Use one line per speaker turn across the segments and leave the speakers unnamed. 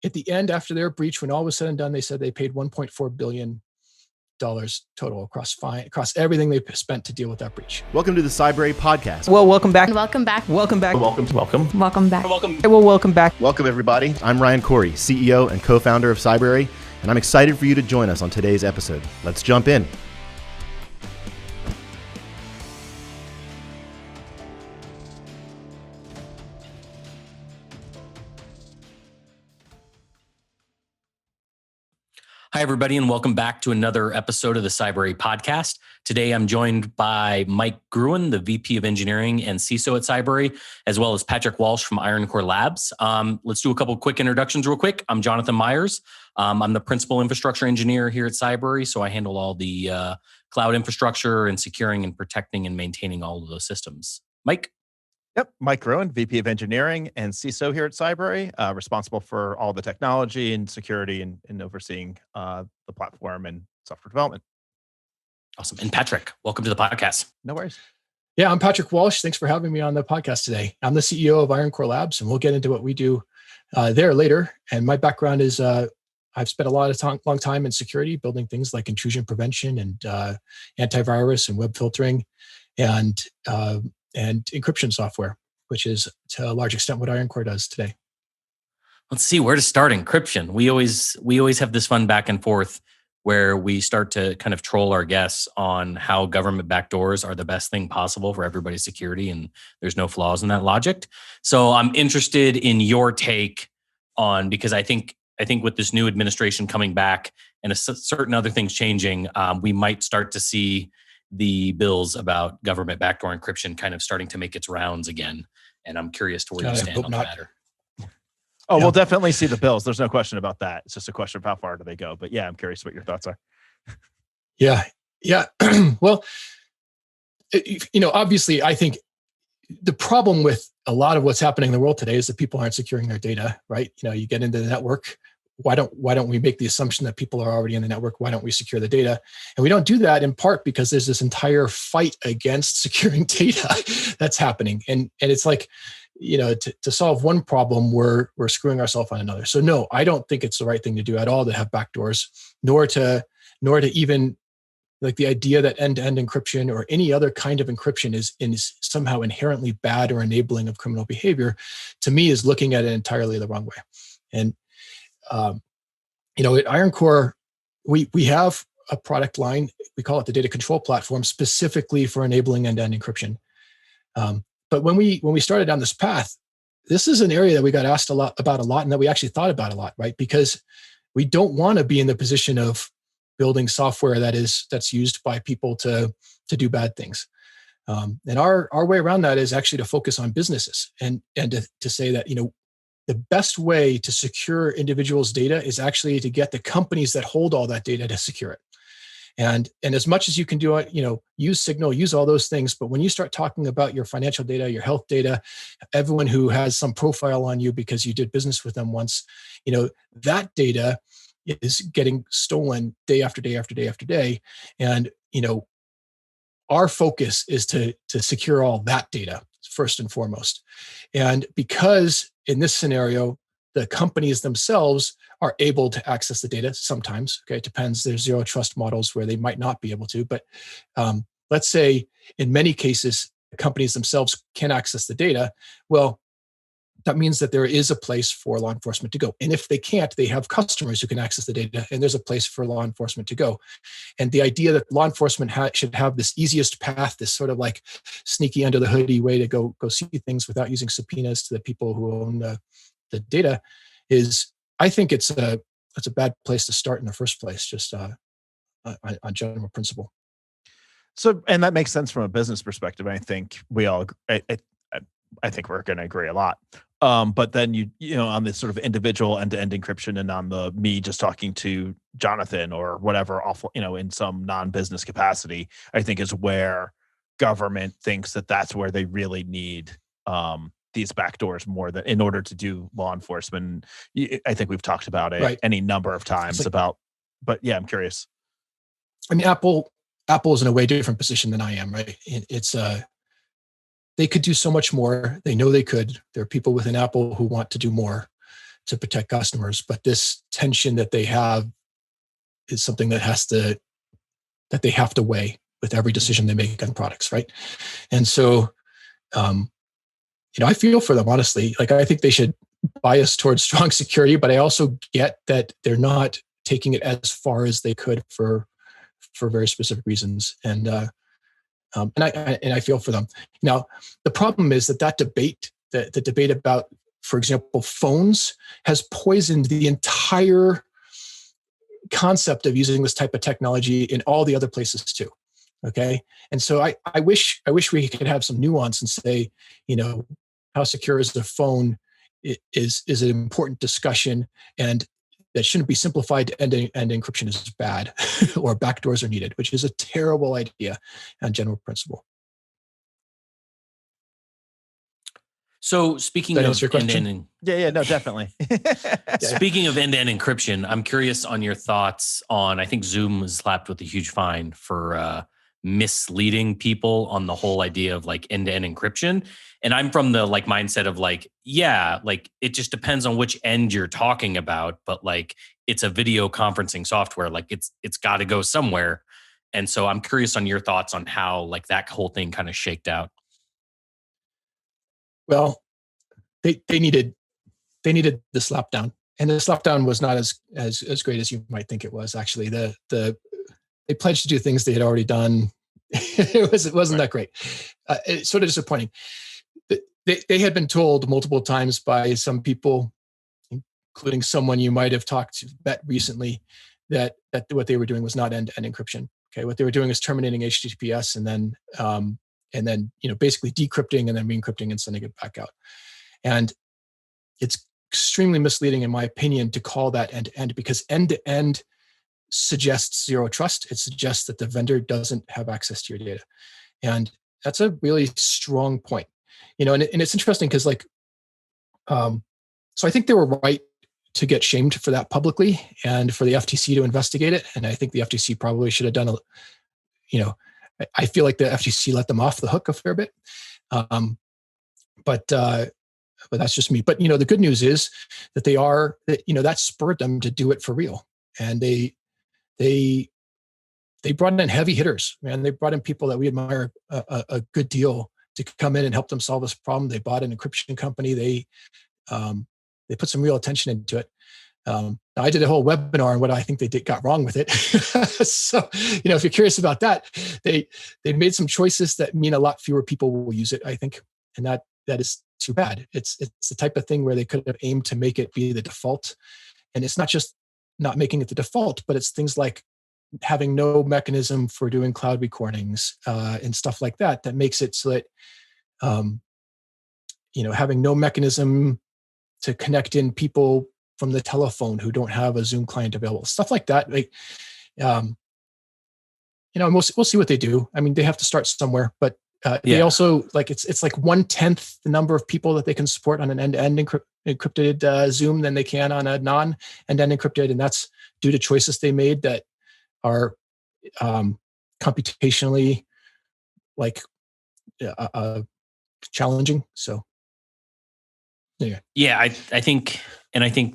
at the end, after their breach, when all was said and done, they said they paid $1.4 billion total across everything they spent to deal with that breach.
Welcome to the Cybrary podcast.
Well, welcome back.
Welcome back.
Welcome back.
Welcome
back.
Well, welcome back.
Welcome, everybody. I'm Ryan Corey, CEO and co-founder of Cybrary, and I'm excited for you to join us on today's episode. Let's jump in.
Hi, everybody, and welcome back to another episode of the Cybrary podcast. Today, I'm joined by Mike Gruen, the VP of Engineering and CISO at Cybrary, as well as Patrick Walsh from Ironcore Labs. Let's do a couple quick introductions real quick. I'm Jonathan Myers. I'm the Principal Infrastructure Engineer here at Cybrary, so I handle all the cloud infrastructure and securing and protecting and maintaining all of those systems. Mike?
Yep, Mike Gruen, VP of Engineering and CISO here at Cybrary, responsible for all the technology and security and overseeing the platform and software development.
Awesome. And Patrick, welcome to the podcast.
No worries.
Yeah, I'm Patrick Walsh. Thanks for having me on the podcast today. I'm the CEO of Ironcore Labs, and we'll get into what we do there later. And my background is I've spent a lot of long time in security, building things like intrusion prevention and antivirus and web filtering and encryption software, which is to a large extent what Ironcore does today.
Let's see where to start encryption. We always have this fun back and forth where we start to kind of troll our guests on how government backdoors are the best thing possible for everybody's security, and there's no flaws in that logic. So I'm interested in your take on, because I think with this new administration coming back and certain other things changing, we might start to see the bills about government backdoor encryption kind of starting to make its rounds again. And I'm curious to where you stand on the matter.
Oh, yeah. We'll definitely see the bills. There's no question about that. It's just a question of how far do they go. But yeah, I'm curious what your thoughts are.
Yeah. Well, obviously, I think the problem with a lot of what's happening in the world today is that people aren't securing their data, right? You get into the network. Why don't we make the assumption that people are already in the network? Why don't we secure the data? And we don't do that in part because there's this entire fight against securing data that's happening. And it's like, to solve one problem, we're screwing ourselves on another. So no, I don't think it's the right thing to do at all to have backdoors, nor to even like the idea that end-to-end encryption or any other kind of encryption is somehow inherently bad or enabling of criminal behavior, to me is looking at it entirely the wrong way. And at Ironcore, we have a product line. We call it the Data Control Platform, specifically for enabling end-to-end encryption. But when we started down this path, this is an area that we got asked about a lot, and that we actually thought about a lot, right? Because we don't want to be in the position of building software that's used by people to do bad things. And our way around that is actually to focus on businesses and to say that the best way to secure individuals' data is actually to get the companies that hold all that data to secure it. And as much as you can do it, use Signal, use all those things. But when you start talking about your financial data, your health data, everyone who has some profile on you because you did business with them once, that data is getting stolen day after day after day after day. And, our focus is to secure all that data first and foremost. And because in this scenario, the companies themselves are able to access the data sometimes, okay, it depends. There's zero trust models where they might not be able to, but let's say in many cases, the companies themselves can access the data. Well, that means that there is a place for law enforcement to go. And if they can't, they have customers who can access the data, and there's a place for law enforcement to go. And the idea that law enforcement should have this easiest path, this sort of like sneaky under the hoodie way to go see things without using subpoenas to the people who own the data is, I think it's a bad place to start in the first place, just on general principle.
So, and that makes sense from a business perspective. I think we all, I think we're going to agree a lot. But then on this sort of individual end-to-end encryption and on the me just talking to Jonathan or whatever awful, in some non-business capacity, I think is where government thinks that that's where they really need these backdoors more than in order to do law enforcement. I think we've talked about it any number of times but yeah, I'm curious.
I mean, Apple is in a way different position than I am, right? It's they could do so much more. They know they could. There are people within Apple who want to do more. to protect customers. But this tension that they have is something that they have to weigh with every decision they make on products, right? And so, I feel for them, honestly. Like, I think they should bias towards strong security, but I also get that they're not taking it as far as they could for very specific reasons. And I feel for them. Now, the problem is that debate, the debate about, for example, phones, has poisoned the entire concept of using this type of technology in all the other places too. Okay. And so I wish we could have some nuance and say, how secure is the phone is an important discussion, and that shouldn't be simplified to end encryption is bad or backdoors are needed, which is a terrible idea and general principle.
So speaking of end-to-end,
no, definitely.
Speaking of end-to-end encryption, I'm curious on your thoughts on, I think Zoom was slapped with a huge fine for misleading people on the whole idea of like end-to-end encryption. And I'm from the like mindset of like, yeah, like it just depends on which end you're talking about, but like it's a video conferencing software, like it's got to go somewhere. And so I'm curious on your thoughts on how like that whole thing kind of shaked out. Well,
they needed the slapdown, and the slapdown was not as great as you might think it was. Actually, they pledged to do things they had already done. It wasn't that great. It's sort of disappointing. They had been told multiple times by some people, including someone you might have met recently, that what they were doing was not end-to-end encryption. Okay, what they were doing is terminating HTTPS and then basically decrypting and then re-encrypting and sending it back out. And it's extremely misleading, in my opinion, to call that end-to-end, because end-to-end suggests zero trust. It suggests that the vendor doesn't have access to your data. And that's a really strong point. And it's interesting because so I think they were right to get shamed for that publicly and for the FTC to investigate it. And I think the FTC probably should have done I feel like the FTC let them off the hook a fair bit. But that's just me. But, the good news is that that spurred them to do it for real. And they brought in heavy hitters, man. They brought in people that we admire a good deal to come in and help them solve this problem. They bought an encryption company. They put some real attention into it. I did a whole webinar on what I think they got wrong with it. So, if you're curious about that, they made some choices that mean a lot fewer people will use it, I think. And that is too bad. It's the type of thing where they could have aimed to make it be the default. And it's not just not making it the default, but it's things like having no mechanism for doing cloud recordings and stuff like that makes it so that, having no mechanism to connect in people from the telephone who don't have a Zoom client available, stuff like that. And we'll see what they do. I mean, they have to start somewhere, but they also it's like 1/10 the number of people that they can support on an end-to-end encrypted Zoom than they can on a non-end-to-end encrypted, and that's due to choices they made that are computationally challenging. So,
yeah, I think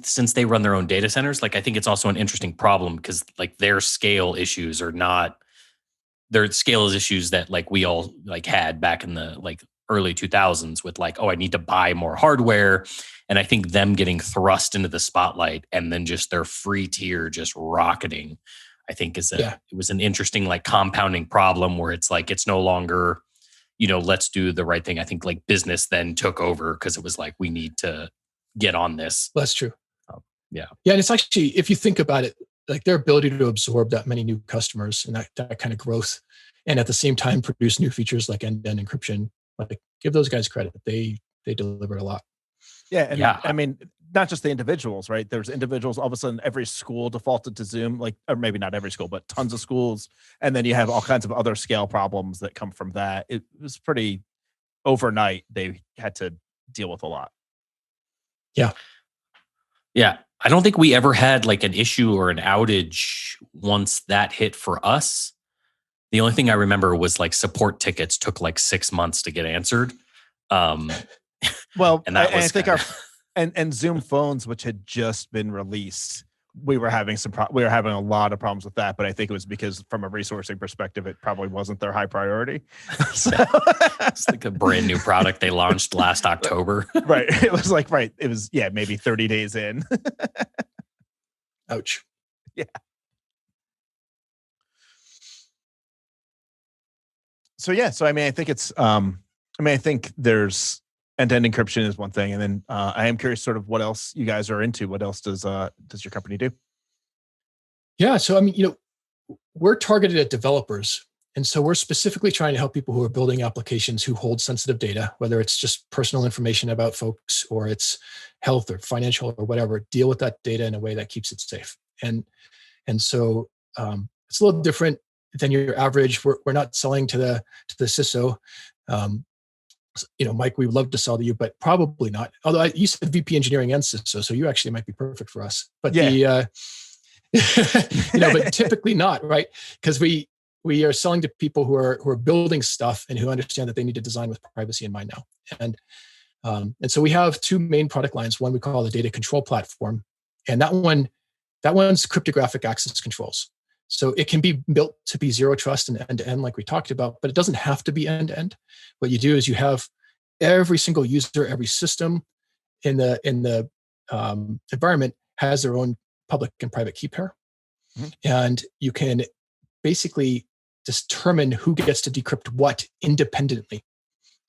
since they run their own data centers, I think it's also an interesting problem because their scale issues are not. Their scale is issues that we all had back in the early 2000s with I need to buy more hardware. And I think them getting thrust into the spotlight and then just their free tier just rocketing, I think it was an interesting compounding problem where it's it's no longer, let's do the right thing. I think business then took over because it was we need to get on this.
That's true.
Yeah.
And it's actually, if you think about it, their ability to absorb that many new customers and that kind of growth, and at the same time produce new features like end-to-end encryption, give those guys credit. They delivered a lot.
Yeah. And I mean, not just the individuals, right? There's individuals, all of a sudden every school defaulted to Zoom, or maybe not every school, but tons of schools. And then you have all kinds of other scale problems that come from that. It was pretty overnight. They had to deal with a lot.
Yeah.
Yeah. I don't think we ever had an issue or an outage once that hit for us. The only thing I remember was support tickets took 6 months to get answered.
Well, and I think And Zoom phones, which had just been released, we were having a lot of problems with that. But I think it was because from a resourcing perspective, it probably wasn't their high priority. So
It's like a brand new product they launched last October.
right. It was maybe 30 days in.
Ouch.
Yeah. So I mean, I think it's I think there's end-to-end encryption is one thing, and then I am curious sort of what else you guys are into. What else does your company do?
Yeah. So, I mean, we're targeted at developers. And so we're specifically trying to help people who are building applications who hold sensitive data, whether it's just personal information about folks or it's health or financial or whatever, deal with that data in a way that keeps it safe. And so it's a little different than your average. We're not selling to the CISO. Mike, we would love to sell to you, but probably not. Although you said VP engineering and CISO, so you actually might be perfect for us. But but typically not, right? Because we are selling to people who are building stuff and who understand that they need to design with privacy in mind now. And so we have two main product lines. One we call the data control platform, and that one's cryptographic access controls. So it can be built to be zero trust and end-to-end, like we talked about, but it doesn't have to be end-to-end. What you do is you have every single user, every system in the environment has their own public and private key pair, and you can basically determine who gets to decrypt what independently.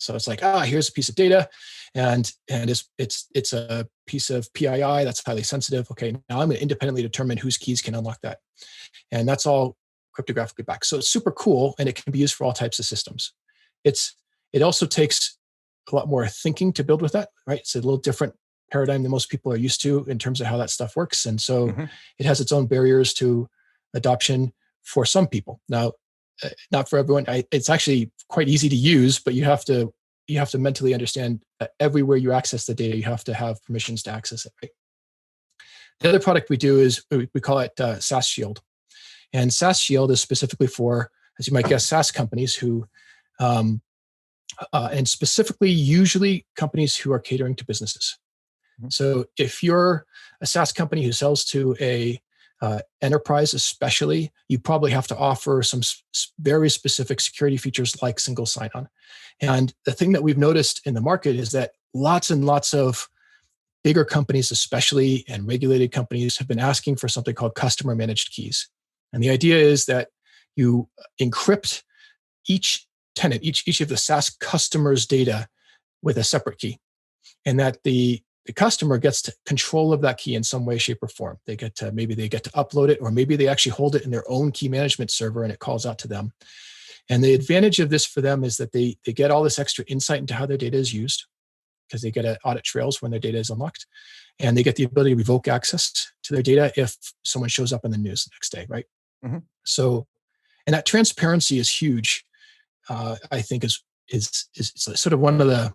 So it's like, here's a piece of data, and it's a piece of PII that's highly sensitive. Okay, now I'm going to independently determine whose keys can unlock that, and that's all cryptographically backed. So it's super cool, and it can be used for all types of systems. It also takes a lot more thinking to build with that, right? It's a little different paradigm than most people are used to in terms of how that stuff works, and so it has its own barriers to adoption for some people. Now, not for everyone. It's actually quite easy to use, but you have to mentally understand that everywhere you access the data, you have to have permissions to access it. Right? The other product we do is we call it Sas Shield, and Sas Shield is specifically for, as you might guess, SaaS companies who, and specifically usually companies who are catering to businesses. So if you're a SaaS company who sells to a enterprise especially, you probably have to offer some very specific security features like single sign-on. And the thing that we've noticed in the market is that lots and lots of bigger companies especially, and regulated companies, have been asking for something called customer managed keys. And the idea is that you encrypt each tenant, each of the SaaS customers' data with a separate key, and that the customer gets to control of that key in some way, shape, or form. Maybe they get to upload it, or maybe they actually hold it in their own key management server and it calls out to them. And the advantage of this for them is that they get all this extra insight into how their data is used, because they get to audit trails when their data is unlocked. And they get the ability to revoke access to their data if someone shows up in the news the next day, right? So, and that transparency is huge. I think is sort of one of the,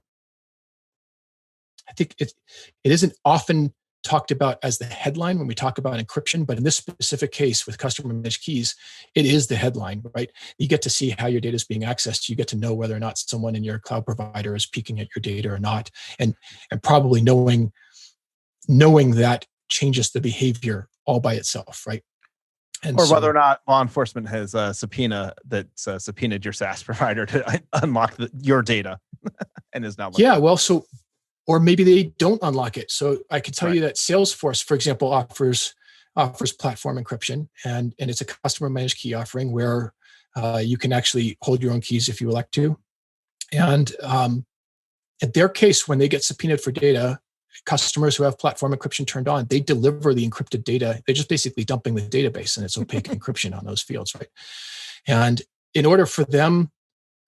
I think it isn't often talked about as the headline when we talk about encryption, but in this specific case with customer managed keys, it is the headline, right? You get to see how your data is being accessed. You get to know whether or not someone in your cloud provider is peeking at your data or not, and probably knowing that changes the behavior all by itself, right? And
or whether or not law enforcement has a subpoena that's subpoenaed your SaaS provider to unlock your data and is now
or maybe they don't unlock it. So I could tell you that Salesforce, for example, offers platform encryption, and it's a customer managed key offering where you can actually hold your own keys if you elect to. And in their case, when they get subpoenaed for data, customers who have platform encryption turned on, they deliver the encrypted data. They're just basically dumping the database, and it's opaque encryption on those fields, right? And in order for them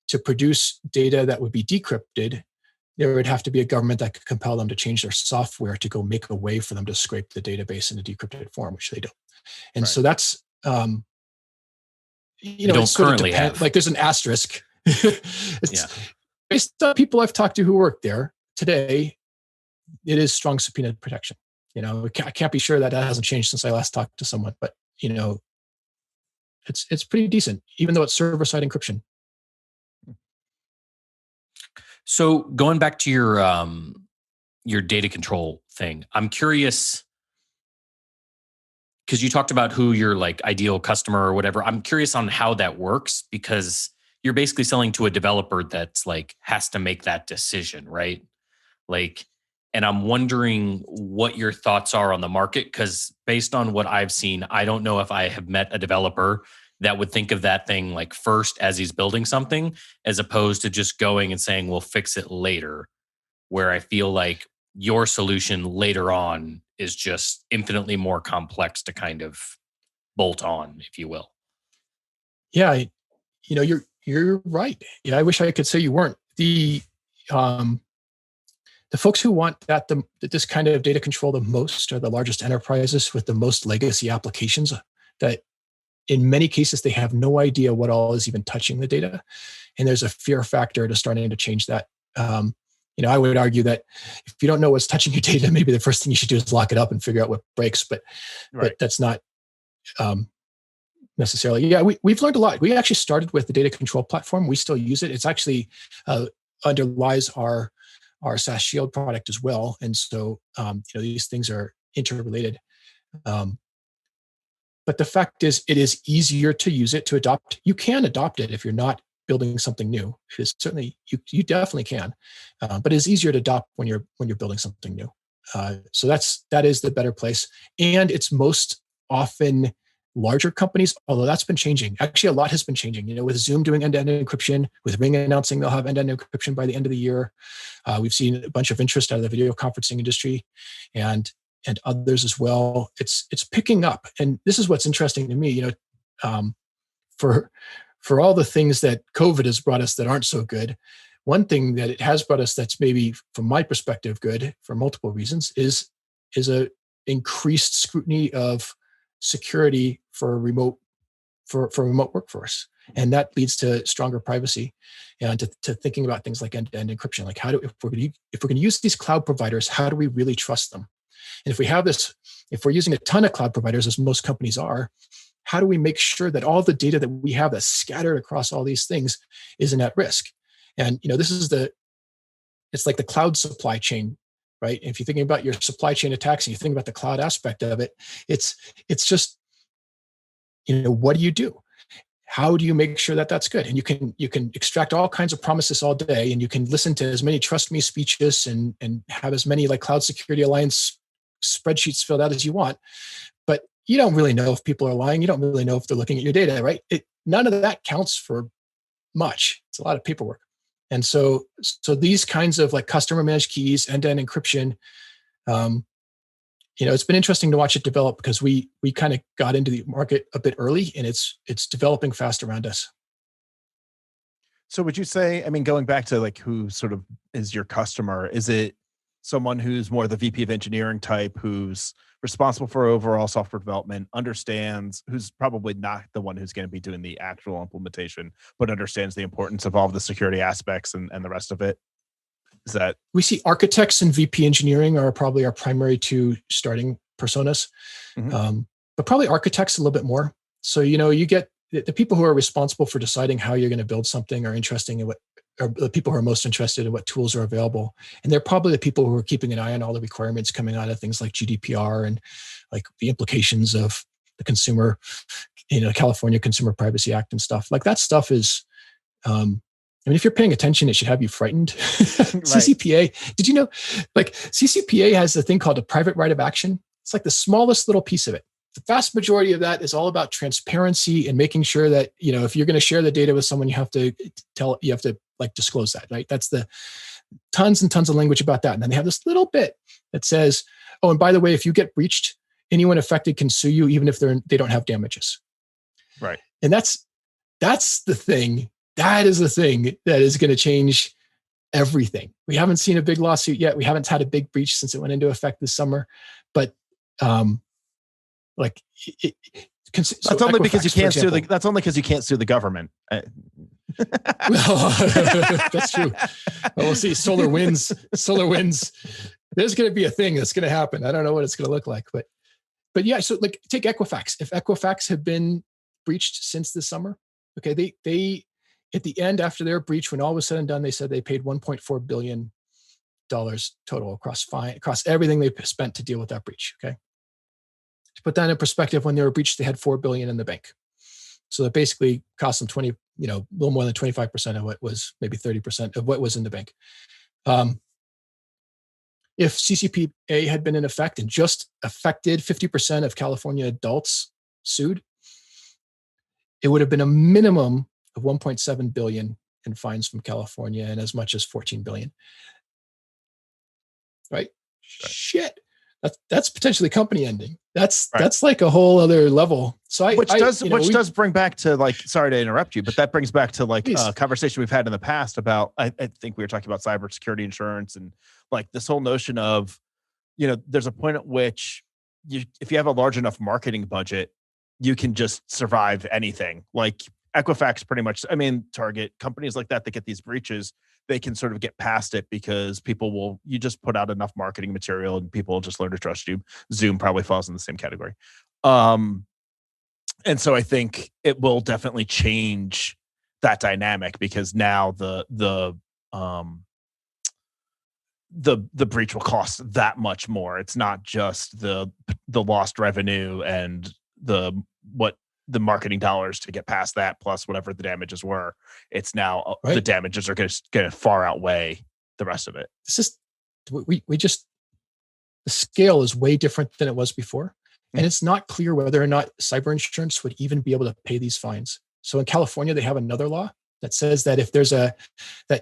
to produce data that would be decrypted, there would have to be a government that could compel them to change their software to go make a way for them to scrape the database in a decrypted form, which they don't. And so that's,
don't
it's
currently have.
Like there's an asterisk. Based on people I've talked to who work there today, it is strong subpoena protection. I can't be sure that hasn't changed since I last talked to someone, but it's pretty decent, even though it's server-side encryption.
So going back to your data control thing. I'm curious because you talked about who your like ideal customer or whatever. I'm curious on how that works because you're basically selling to a developer that's like has to make that decision, right? Like, and I'm wondering what your thoughts are on the market because based on what I've seen, I don't know if I have met a developer that would think of that thing like first as he's building something, as opposed to just going and saying, we'll fix it later, where I feel like your solution later on is just infinitely more complex to kind of bolt on, if you will.
Yeah, you're right. Yeah, I wish I could say you weren't. The folks who want this kind of data control the most are the largest enterprises with the most legacy applications that in many cases they have no idea what all is even touching the data. And there's a fear factor to starting to change that. I would argue that if you don't know what's touching your data, maybe the first thing you should do is lock it up and figure out what breaks. But that's not necessarily. Yeah, we've learned a lot. We actually started with the data control platform. We still use it. It's actually underlies our Sas Shield product as well. And so these things are interrelated. But the fact is, it is easier to use it, to adopt. You can adopt it if you're not building something new. It's certainly you definitely can, but it's easier to adopt when you're building something new. So that is the better place, and it's most often larger companies. Although that's been changing. Actually, a lot has been changing. With Zoom doing end-to-end encryption, with Ring announcing they'll have end-to-end encryption by the end of the year. We've seen a bunch of interest out of the video conferencing industry, and others as well. It's picking up, and this is what's interesting to me. For all the things that COVID has brought us that aren't so good, one thing that it has brought us that's maybe, from my perspective, good for multiple reasons is a increased scrutiny of security for remote workforce, and that leads to stronger privacy and to thinking about things like end-to-end encryption. Like if we're going to use these cloud providers, how do we really trust them? And if we're using a ton of cloud providers, as most companies are, how do we make sure that all the data that we have that's scattered across all these things isn't at risk? And it's like the cloud supply chain, right? If you're thinking about your supply chain attacks and you think about the cloud aspect of it, it's just, what do you do? How do you make sure that that's good? And you can extract all kinds of promises all day, and you can listen to as many trust me speeches and have as many like Cloud Security Alliance spreadsheets filled out as you want, but you don't really know if people are lying. You don't really know if they're looking at your data, right? None of that counts for much. It's a lot of paperwork. And so these kinds of like customer managed keys, end-to-end encryption, it's been interesting to watch it develop because we kind of got into the market a bit early, and it's developing fast around us.
So would you say, going back to like who sort of is your customer, is it someone who's more the VP of engineering type, who's responsible for overall software development, understands, who's probably not the one who's going to be doing the actual implementation, but understands the importance of all of the security aspects and the rest of it? Is that... We
see architects and VP engineering are probably our primary two starting personas, but probably architects a little bit more. So, you get the people who are responsible for deciding how you're going to build something are interesting in what, or the people who are most interested in what tools are available. And they're probably the people who are keeping an eye on all the requirements coming out of things like GDPR and like the implications of the consumer, California Consumer Privacy Act and stuff. Like that stuff is, if you're paying attention, it should have you frightened. Right. CCPA, did you know, like CCPA has a thing called a private right of action. It's like the smallest little piece of it. The vast majority of that is all about transparency and making sure that, if you're going to share the data with someone, you have to like disclose that, right? That's the tons and tons of language about that. And then they have this little bit that says, oh, and by the way, if you get breached, anyone affected can sue you, even if they don't have damages.
Right.
And that's the thing. That is the thing that is going to change everything. We haven't seen a big lawsuit yet. We haven't had a big breach since it went into effect this summer, but
that's only because you can't sue that's only because you can't sue the government.
Well, that's true. Well, we'll see. SolarWinds. There's going to be a thing that's going to happen. I don't know what it's going to look like, but yeah. So like take Equifax. If Equifax had been breached since this summer, okay, they at the end after their breach, when all was said and done, they said they paid $1.4 billion total across everything they spent to deal with that breach. Okay. To put that in perspective, when they were breached, they had $4 billion in the bank. So that basically cost them a little more than 25% of what was, maybe 30% of what was in the bank. If CCPA had been in effect and just affected 50% of California adults sued, it would have been a minimum of 1.7 billion in fines from California and as much as 14 billion. Right? Shit. That's potentially company ending. That's like a whole other level. So
which does bring back to, like, sorry to interrupt you, but that brings back to like a conversation we've had in the past about, I think we were talking about cybersecurity insurance and like this whole notion of, there's a point at which if you have a large enough marketing budget, you can just survive anything. Like Equifax pretty much, Target, companies like that get these breaches, they can sort of get past it because you just put out enough marketing material and people will just learn to trust you. Zoom probably falls in the same category. And so I think it will definitely change that dynamic because now the breach will cost that much more. It's not just the lost revenue and the marketing dollars to get past that plus whatever the damages were. It's now the damages are going to far outweigh the rest of it.
This is the scale is way different than it was before. And it's not clear whether or not cyber insurance would even be able to pay these fines. So in California, they have another law that says that if there's that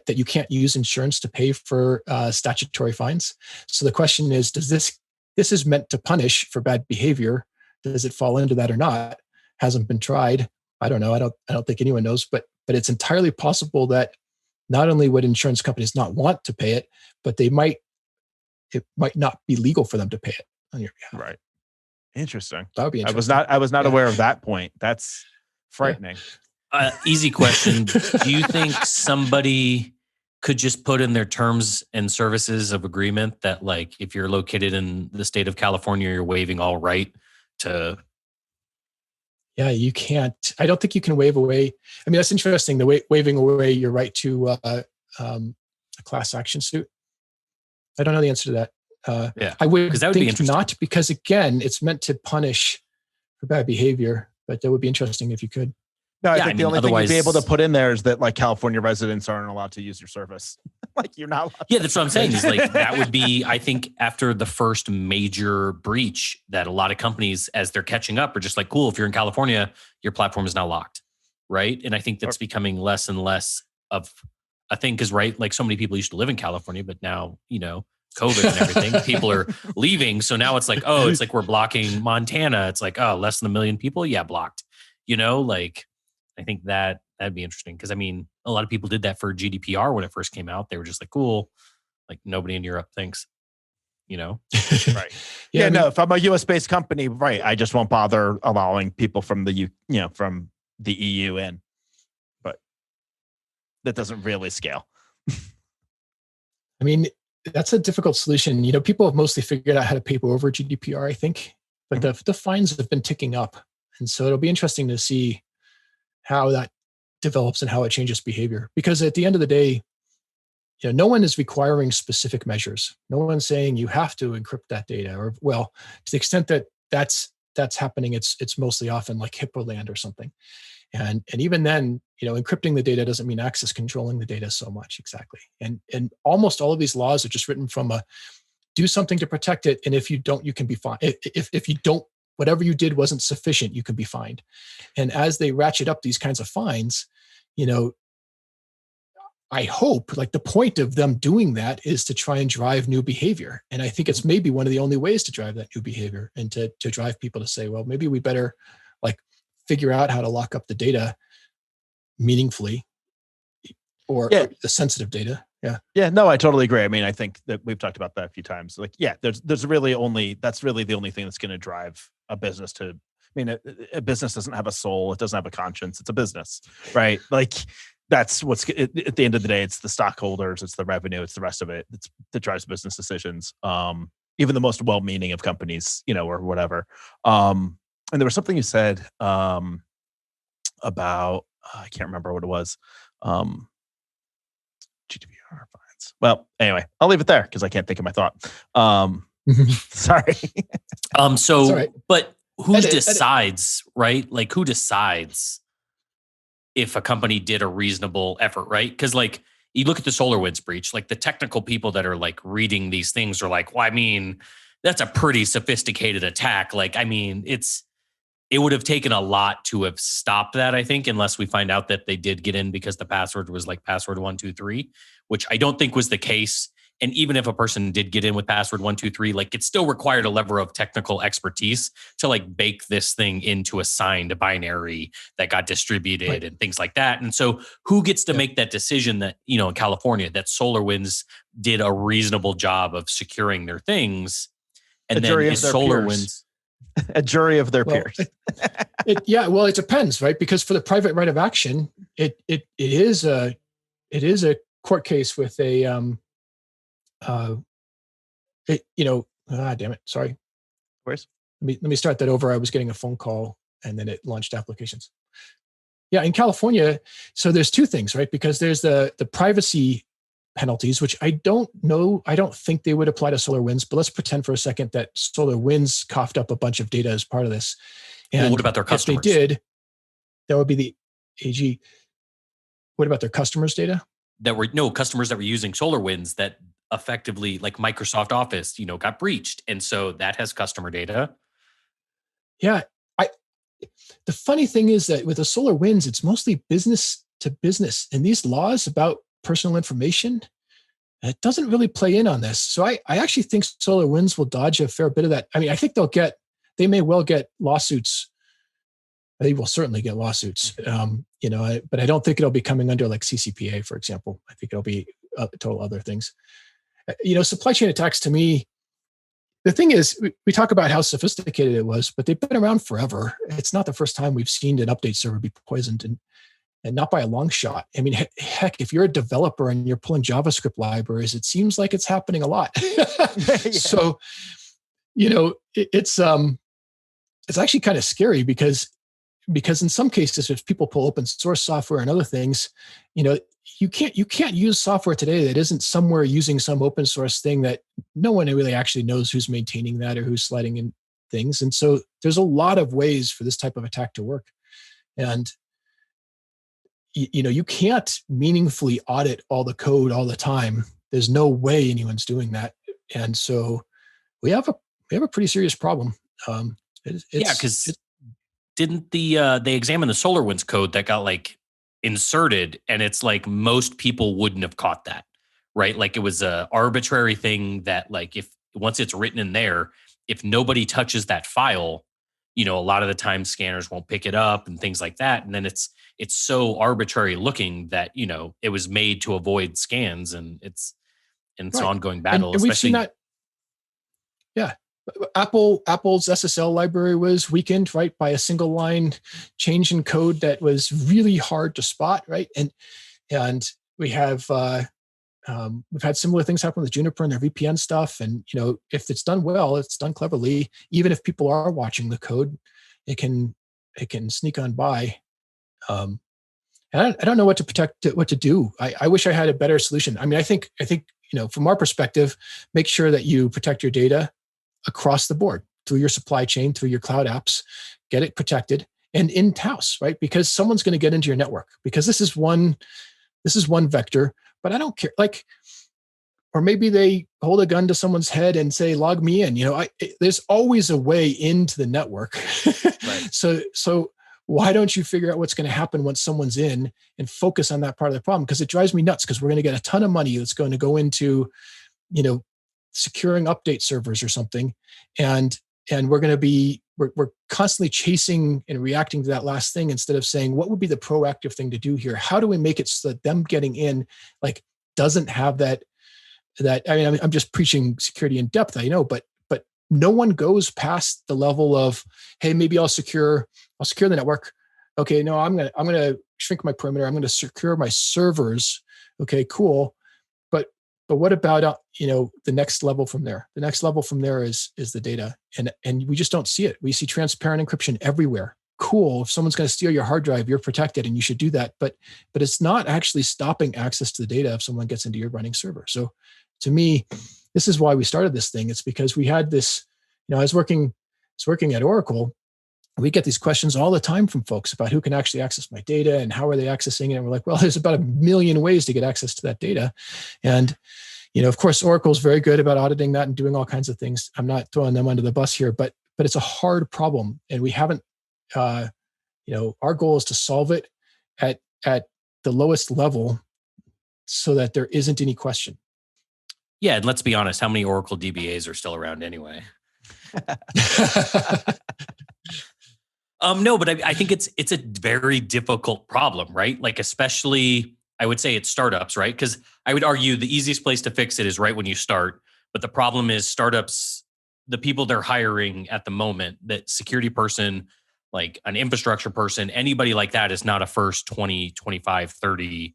you can't use insurance to pay for statutory fines. So the question is, this is meant to punish for bad behavior. Does it fall into that or not? Hasn't been tried. I don't know. I don't think anyone knows, but it's entirely possible that not only would insurance companies not want to pay it, but it might not be legal for them to pay it on your behalf.
Right. Interesting.
That would be interesting.
I was not aware of that point. That's frightening.
Easy question. Do you think somebody could just put in their terms and services of agreement that, like, if you're located in the state of California, you're waiving all right to...
Yeah, you can't. I don't think you can waive away. That's interesting. The waiving away your right to a class action suit. I don't know the answer to that. I would think not, because again, it's meant to punish for bad behavior. But that would be interesting if you could.
No, I think the only thing you'd be able to put in there is that, like, California residents aren't allowed to use your service. Like, you're not allowed.
Yeah, that's what I'm saying. Is like that would be, I think, after the first major breach, that a lot of companies, as they're catching up, are just like, cool, if you're in California, your platform is now locked, right? And I think that's becoming less and less of a thing because, like, so many people used to live in California, but now, COVID and everything, people are leaving. So now it's like, it's like we're blocking Montana. It's like, less than 1 million people, blocked. Like. I think that'd be interesting because a lot of people did that for GDPR when it first came out. They were just like, cool, like nobody in Europe thinks,
Right. If I'm a US based company, right, I just won't bother allowing people from the from the EU in. But that doesn't really scale.
That's a difficult solution. People have mostly figured out how to paper over GDPR, I think, but the fines have been ticking up. And so it'll be interesting to see how that develops and how it changes behavior. Because at the end of the day, no one is requiring specific measures. No one's saying you have to encrypt that data, or, well, to the extent that that's happening, it's mostly often like HIPAA land or something. And even then, encrypting the data doesn't mean access controlling the data so much exactly. And almost all of these laws are just written from do something to protect it. And if you don't, you can be fined. If you don't, whatever you did wasn't sufficient, you can be fined. And as they ratchet up these kinds of fines, I hope, like, the point of them doing that is to try and drive new behavior. And I think it's maybe one of the only ways to drive that new behavior and to drive people to say, well, maybe we better, like, figure out how to lock up the data meaningfully or the sensitive data.
Yeah, no, I totally agree. I think that we've talked about that a few times. Like, that's really the only thing that's going to drive a business to, a business doesn't have a soul. It doesn't have a conscience. It's a business, right? Like, that's what's, at the end of the day, it's the stockholders, it's the revenue, it's the rest of it. That drives business decisions. Even the most well-meaning of companies, or whatever. And there was something you said about, I can't remember what it was. GDPR fines. sense. Well, anyway, I'll leave it there because I can't think of my thought. Sorry.
So,
Sorry.
but who
Edit.
decides, right? Like, who decides if a company did a reasonable effort, right? Because, like, you look at the SolarWinds breach, like the technical people that are like reading these things are like, well, I mean, that's a pretty sophisticated attack. Like, I mean, it would have taken a lot to have stopped that, I think, unless we find out that they did get in because the password was like password 123, which I don't think was the case. And even if a person did get in with password 123, like it still required a level of technical expertise to like bake this thing into a signed binary that got distributed and things like that. And so who gets to make that decision that, you know, in California, that SolarWinds did a reasonable job of securing their things? And then is SolarWinds
a jury of their peers?
Well, it depends, right? Because for the private right of action, it is a court case with a damn it, sorry.
Where's?
Let me start that over. I was getting a phone call and then it launched applications. Yeah, in California, so there's two things, right? Because there's the privacy penalties, which I don't know. I don't think they would apply to SolarWinds, but let's pretend for a second that SolarWinds coughed up a bunch of data as part of this. And
well, what about their customers?
If they did, that would be the AG. What about their customers' data?
Customers that were using SolarWinds that effectively, like Microsoft Office, you know, got breached. And so that has customer data.
Yeah. The funny thing is that with the SolarWinds, it's mostly business to business. And these laws about personal information, it doesn't really play in on this. So I actually think SolarWinds will dodge a fair bit of that. I mean, I think they may well get lawsuits. They will certainly get lawsuits, but I don't think it'll be coming under like CCPA, for example. I think it'll be total other things. Supply chain attacks to me, the thing is, we talk about how sophisticated it was, but they've been around forever. It's not the first time we've seen an update server be poisoned, and not by a long shot. I mean, heck, if you're a developer and you're pulling JavaScript libraries, it seems like it's happening a lot. So, it's actually kind of scary because in some cases, if people pull open source software and other things, you can't use software today that isn't somewhere using some open source thing that no one really actually knows who's maintaining that or who's sliding in things. And so there's a lot of ways for this type of attack to work. And you can't meaningfully audit all the code all the time. There's no way anyone's doing that. And so we have a pretty serious problem.
Because didn't they examine the SolarWinds code that got like inserted, and it's like most people wouldn't have caught that, right? Like it was a arbitrary thing that like if once it's written in there, if nobody touches that file, a lot of the time scanners won't pick it up and things like that. And then it's so arbitrary looking that, it was made to avoid scans, and it's an ongoing battle.
And we've seen that. Yeah. Apple's SSL library was weakened, right, by a single line change in code that was really hard to spot, right? And we have we've had similar things happen with Juniper and their VPN stuff. And if it's done well, it's done cleverly. Even if people are watching the code, it can sneak on by. And I don't know what to do. I wish I had a better solution. I mean, I think from our perspective, make sure that you protect your data across the board through your supply chain, through your cloud apps, get it protected and in-house, right? Because someone's going to get into your network, because this is one vector, but I don't care. Like, or maybe they hold a gun to someone's head and say, log me in. There's always a way into the network. Right. So why don't you figure out what's going to happen once someone's in and focus on that part of the problem? Because it drives me nuts, because we're going to get a ton of money that's going to go into, securing update servers or something. And we're constantly chasing and reacting to that last thing instead of saying, what would be the proactive thing to do here? How do we make it so that them getting in like doesn't have that, I mean, I'm just preaching security in depth, I know, but no one goes past the level of, hey, maybe I'll secure the network. Okay, no, I'm going to shrink my perimeter. I'm going to secure my servers. Okay, cool. But what about the next level from there? The next level from there is the data, and we just don't see it. We see transparent encryption everywhere, cool. If someone's going to steal your hard drive, you're protected and you should do that. But it's not actually stopping access to the data if someone gets into your running server. So to me, this is why we started this thing. It's because we had this, I was working at Oracle. We get these questions all the time from folks about who can actually access my data and how are they accessing it. And we're like, well, there's about 1 million ways to get access to that data. And, of course, Oracle is very good about auditing that and doing all kinds of things. I'm not throwing them under the bus here, but it's a hard problem. And we haven't, our goal is to solve it at the lowest level so that there isn't any question.
Yeah. And let's be honest, how many Oracle DBAs are still around anyway? No, but I think it's a very difficult problem, right? Like, especially, I would say it's startups, right? Because I would argue the easiest place to fix it is right when you start. But the problem is startups, the people they're hiring at the moment, that security person, like an infrastructure person, anybody like that is not a first 20, 25, 30,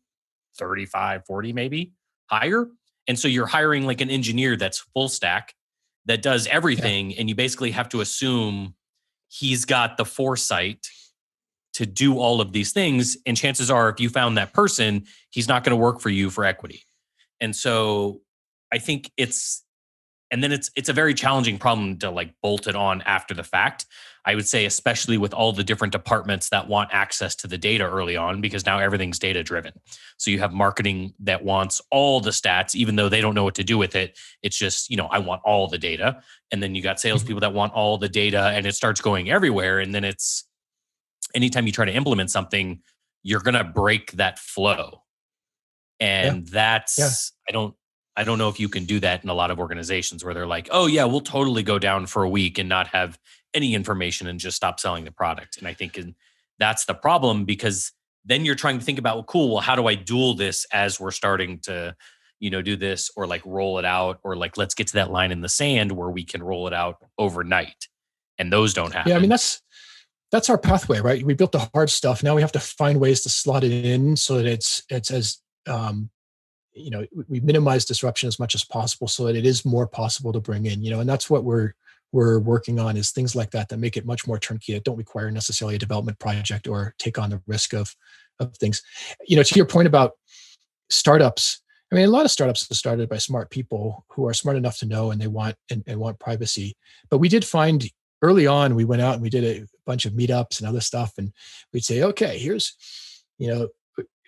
35, 40 maybe hire. And so you're hiring like an engineer that's full stack, that does everything. Yeah. And you basically have to assume he's got the foresight to do all of these things. And chances are, if you found that person, he's not going to work for you for equity. And so I think it's a very challenging problem to like bolt it on after the fact. I would say, especially with all the different departments that want access to the data early on, because now everything's data driven. So you have marketing that wants all the stats, even though they don't know what to do with it. It's just, I want all the data. And then you got salespeople that want all the data, and it starts going everywhere. And then it's, anytime you try to implement something, you're going to break that flow. And I don't know if you can do that in a lot of organizations where they're like, oh yeah, we'll totally go down for a week and not have any information and just stop selling the product. And I think that's the problem, because then you're trying to think about, well, how do I dual this as we're starting to, do this, or like roll it out, or like, let's get to that line in the sand where we can roll it out overnight. And those don't happen.
Yeah. I mean, that's our pathway, right? We built the hard stuff. Now we have to find ways to slot it in so that it's as, we minimize disruption as much as possible so that it is more possible to bring in, and that's what we're working on, is things like that make it much more turnkey, that don't require necessarily a development project or take on the risk of things. To your point about startups, I mean, a lot of startups are started by smart people who are smart enough to know, and they want and want privacy. But we did find early on, we went out and we did a bunch of meetups and other stuff, and we'd say, okay, here's, we're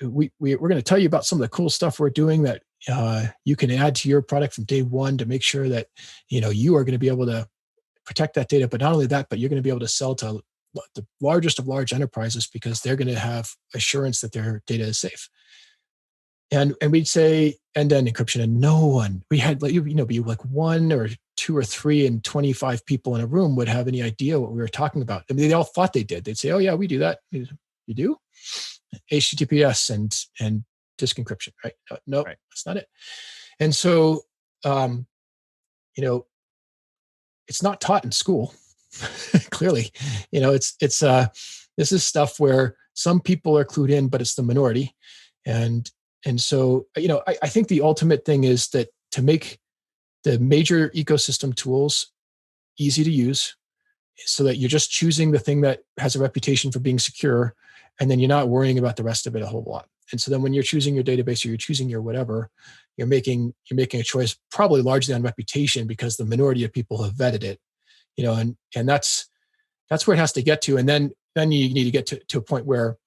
going to tell you about some of the cool stuff we're doing that you can add to your product from day one to make sure that you are going to be able to protect that data. But not only that, but you're going to be able to sell to the largest of large enterprises, because they're going to have assurance that their data is safe. And we'd say end-to-end encryption, and no one, we had be like 1 or 2 or 3 and 25 people in a room would have any idea what we were talking about. I mean, they all thought they did. They'd say, oh yeah, we do that. You do? HTTPS and disk encryption, right? No, right. That's not it. And so, it's not taught in school. Clearly, it's this is stuff where some people are clued in, but it's the minority. And so, I think the ultimate thing is that to make the major ecosystem tools easy to use, so that you're just choosing the thing that has a reputation for being secure, and then you're not worrying about the rest of it a whole lot. And so then when you're choosing your database, or you're choosing your whatever, you're making a choice probably largely on reputation, because the minority of people have vetted it, and that's where it has to get to. And then you need to get to a point where,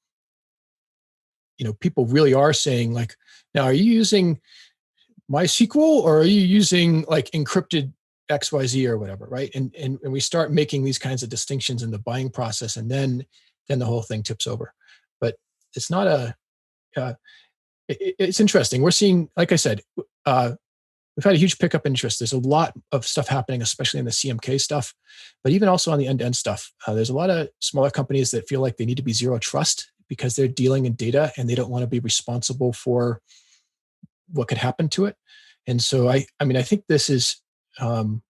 people really are saying, like, now, are you using MySQL, or are you using like encrypted XYZ or whatever, right? And we start making these kinds of distinctions in the buying process, and then the whole thing tips over. But it's not it's interesting. We're seeing, like I said, we've had a huge pickup in interest. There's a lot of stuff happening, especially in the CMK stuff, but even also on the end-to-end stuff. There's a lot of smaller companies that feel like they need to be zero trust, because they're dealing in data and they don't want to be responsible for what could happen to it. And so I think this is, the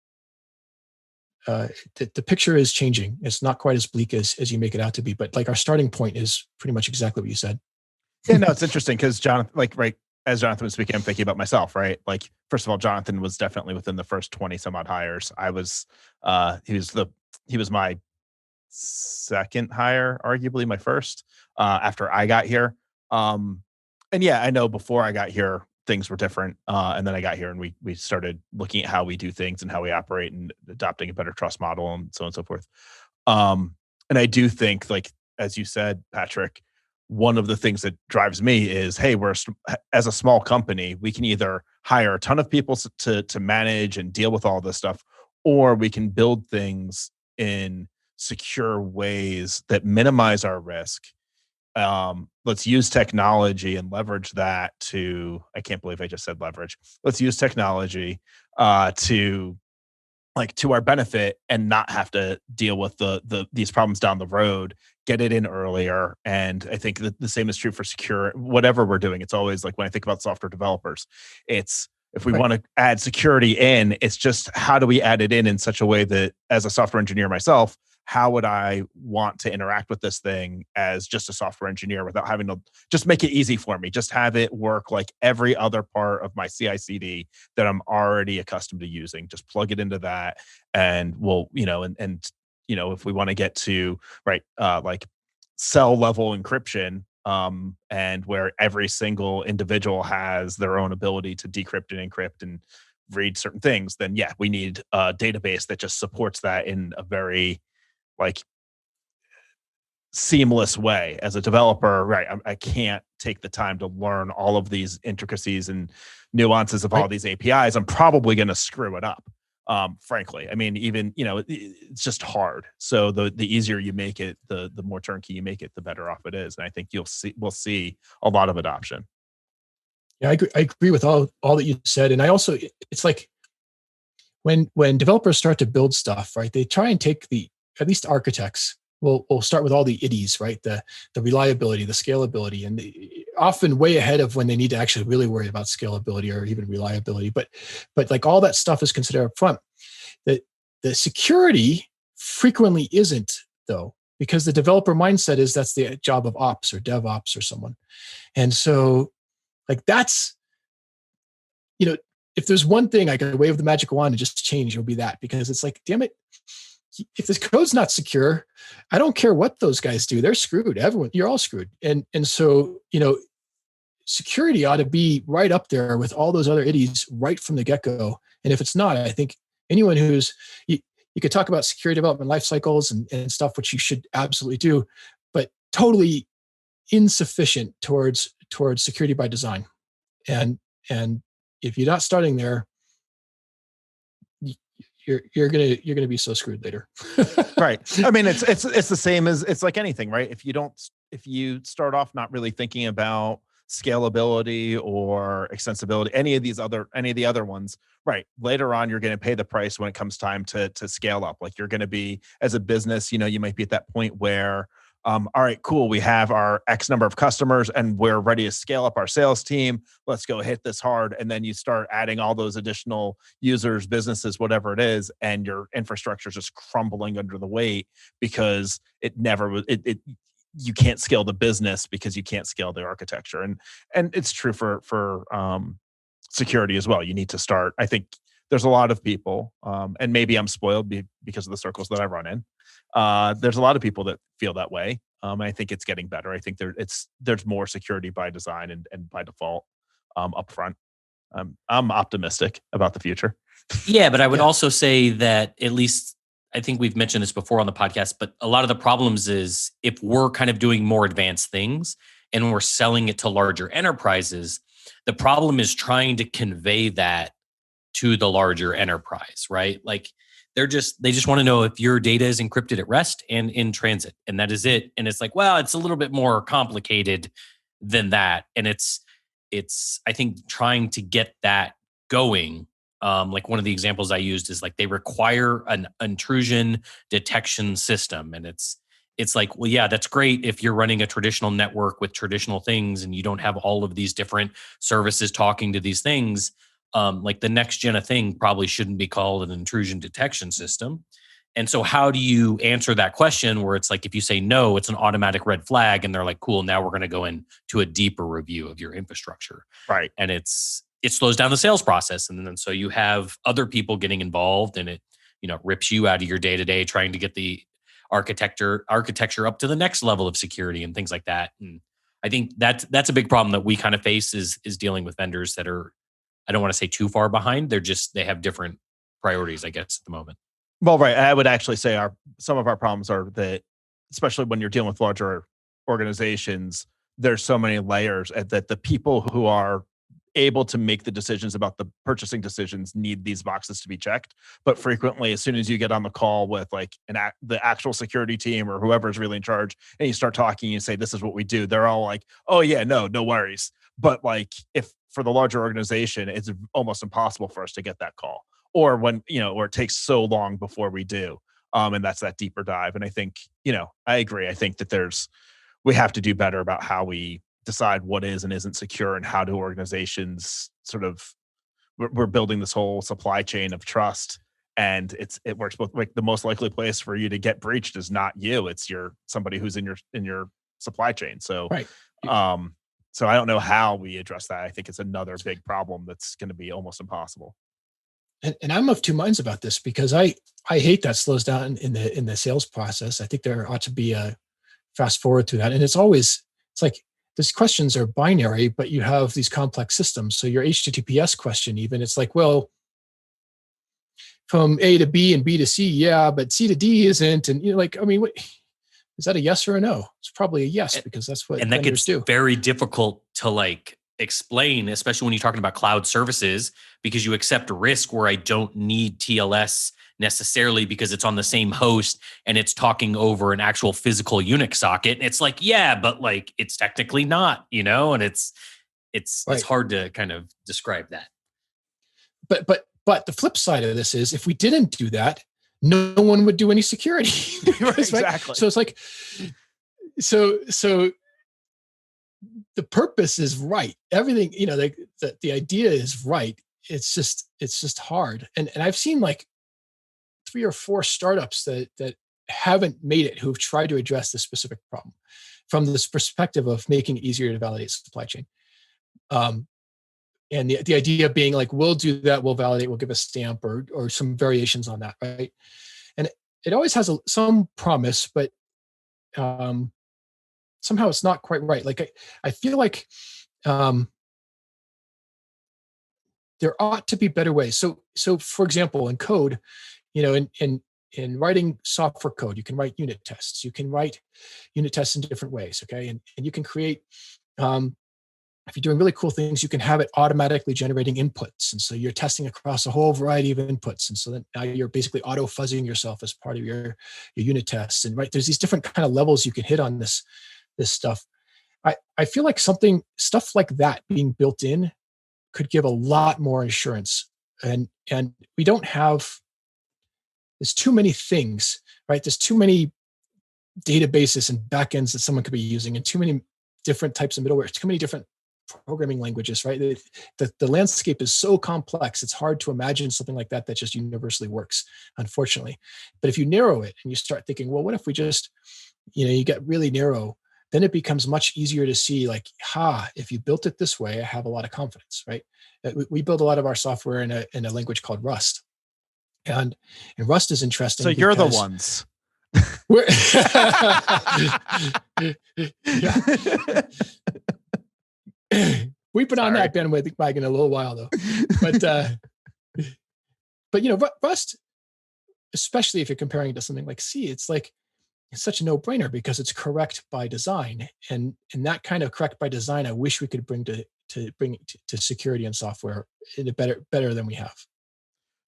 picture is changing. It's not quite as bleak as you make it out to be, but like our starting point is pretty much exactly what you said.
Yeah, no, it's interesting because Jonathan, as Jonathan was speaking, I'm thinking about myself, right? Like, first of all, Jonathan was definitely within the first 20 some odd hires. I was, he was my second hire, arguably my first, after I got here. And yeah, I know before I got here, things were different. And then I got here and we started looking at how we do things and how we operate and adopting a better trust model and so on and so forth. And I do think, like, as you said, Patrick, one of the things that drives me is, hey, as a small company, we can either hire a ton of people to manage and deal with all this stuff, or we can build things in secure ways that minimize our risk. Let's use technology and leverage that to, I can't believe I just said leverage. Let's use technology to our benefit and not have to deal with these problems down the road, get it in earlier. And I think that the same is true for secure, whatever we're doing. It's always like, when I think about software developers, it's, if we want to add security in, it's just, how do we add it in such a way that, as a software engineer myself, how would I want to interact with this thing as just a software engineer without having to just make it easy for me? Just have it work like every other part of my CI/CD that I'm already accustomed to using. Just plug it into that, and we'll, if we want to get to like cell level encryption, and where every single individual has their own ability to decrypt and encrypt and read certain things, then yeah, we need a database that just supports that in a very seamless way. As a developer, right, I can't take the time to learn all of these intricacies and nuances of all these APIs. I'm probably going to screw it up. Frankly, I mean, even, it's just hard. So the easier you make it, the more turnkey you make it, the better off it is. And I think we'll see a lot of adoption.
Yeah, I agree with all that you said. And I also, it's like when developers start to build stuff, right, they try and take at least architects will start with all the IDs, right? The reliability, the scalability, and often way ahead of when they need to actually really worry about scalability or even reliability. But like, all that stuff is considered up front. The security frequently isn't, though, because the developer mindset is that's the job of ops or DevOps or someone. And so, like, that's, if there's one thing I could wave the magic wand and just change, it'll be that, because it's like, damn it, if this code's not secure, I don't care what those guys do. They're screwed. You're all screwed. And so, security ought to be right up there with all those other IDs right from the get-go. And if it's not, I think anyone you could talk about security development life cycles and stuff, which you should absolutely do, but totally insufficient towards security by design. And if you're not starting there, you're gonna be so screwed later.
Right. I mean, it's the same as, it's like anything, right? If you start off not really thinking about scalability or extensibility, any of the other ones, right, later on you're going to pay the price when it comes time to scale up. Like, you're going to be, as a business, you might be at that point where, all right, cool, we have our X number of customers and we're ready to scale up our sales team. Let's go hit this hard. And then you start adding all those additional users, businesses, whatever it is, and your infrastructure is just crumbling under the weight because you can't scale the business because you can't scale the architecture. And it's true for security as well. You need to start, I think there's a lot of people, and maybe I'm spoiled because of the circles that I run in. There's a lot of people that feel that way. I think it's getting better. I think there's more security by design and by default up front. I'm optimistic about the future.
Yeah, but I would also say that, at least, I think we've mentioned this before on the podcast, but a lot of the problems is, if we're kind of doing more advanced things and we're selling it to larger enterprises, the problem is trying to convey that to the larger enterprise, right? Like, they just want to know if your data is encrypted at rest and in transit, and that is it. And it's like, well, it's a little bit more complicated than that. And it's I think trying to get that going. Like, one of the examples I used is, like, they require an intrusion detection system. And it's like, well, yeah, that's great if you're running a traditional network with traditional things and you don't have all of these different services talking to these things. Like, the next gen of thing probably shouldn't be called an intrusion detection system. And so how do you answer that question, where it's like, if you say no, it's an automatic red flag, and they're like, cool, now we're going to go into a deeper review of your infrastructure.
Right.
And it slows down the sales process. And then so you have other people getting involved, and it rips you out of your day-to-day trying to get the architecture up to the next level of security and things like that. And I think that's a big problem that we kind of face is dealing with vendors that are, I don't want to say too far behind. They have different priorities, I guess, at the moment.
Well, right. I would actually say some of our problems are that, especially when you're dealing with larger organizations, there's so many layers that the people who are able to make the decisions about the purchasing decisions need these boxes to be checked. But frequently, as soon as you get on the call with like the actual security team or whoever's really in charge, and you start talking, you say, "This is what we do," they're all like, "Oh yeah, no worries." But like, if for the larger organization, it's almost impossible for us to get that call, or when or it takes so long before we do. And that's that deeper dive. And I think I agree. I think that we have to do better about how we decide what is and isn't secure, and how do organizations we're building this whole supply chain of trust, and it works both. Like, the most likely place for you to get breached is not you, it's somebody who's in your supply chain. So
Right.
So I don't know how we address that. I think it's another big problem that's going to be almost impossible.
And I'm of two minds about this, because I hate that slows down in the sales process. I think there ought to be a fast forward to that. And it's like these questions are binary, but you have these complex systems. So your HTTPS question, even, it's like, well, from A to B and B to C, yeah, but C to D isn't. And what, is that a yes or a no? It's probably a yes, because that's what
and that gets
do.
Very difficult to explain, especially when you're talking about cloud services, because you accept risk where I don't need TLS necessarily because it's on the same host and it's talking over an actual physical Unix socket. And it's like, yeah, but it's technically not, and it's
Right.
hard to kind of describe that.
But the flip side of this is, if we didn't do that, no one would do any security.
Right, exactly.
So it's like, so the purpose is right. Everything, the idea is right. It's just hard. And I've seen 3 or 4 startups that haven't made it, who've tried to address this specific problem from this perspective of making it easier to validate supply chain. And the idea being we'll do that, we'll validate, we'll give a stamp or some variations on that, right? And it always has some promise, but somehow it's not quite right. I feel like there ought to be better ways. So for example, in code, in writing software code, you can write unit tests. You can write unit tests in different ways, okay? And you can create, if you're doing really cool things, you can have it automatically generating inputs. And so you're testing across a whole variety of inputs. And so then now you're basically auto-fuzzing yourself as part of your unit tests. And there's these different kind of levels you can hit on this stuff. I feel like stuff like that being built in could give a lot more assurance. And we don't have, there's too many things, right? There's too many databases and backends that someone could be using, and too many different types of middleware, too many different programming languages, right? The landscape is so complex. It's hard to imagine something like that just universally works, unfortunately. But if you narrow it and you start thinking, well, what if we just, you get really narrow, then it becomes much easier to see if you built it this way, I have a lot of confidence, right? We build a lot of our software in a language called Rust. And Rust is interesting.
So you're the ones.
We've been on that bandwagon a little while though. But Rust, especially if you're comparing it to something like C, it's such a no-brainer because it's correct by design. And that kind of correct by design, I wish we could bring to security and software in a better than we have.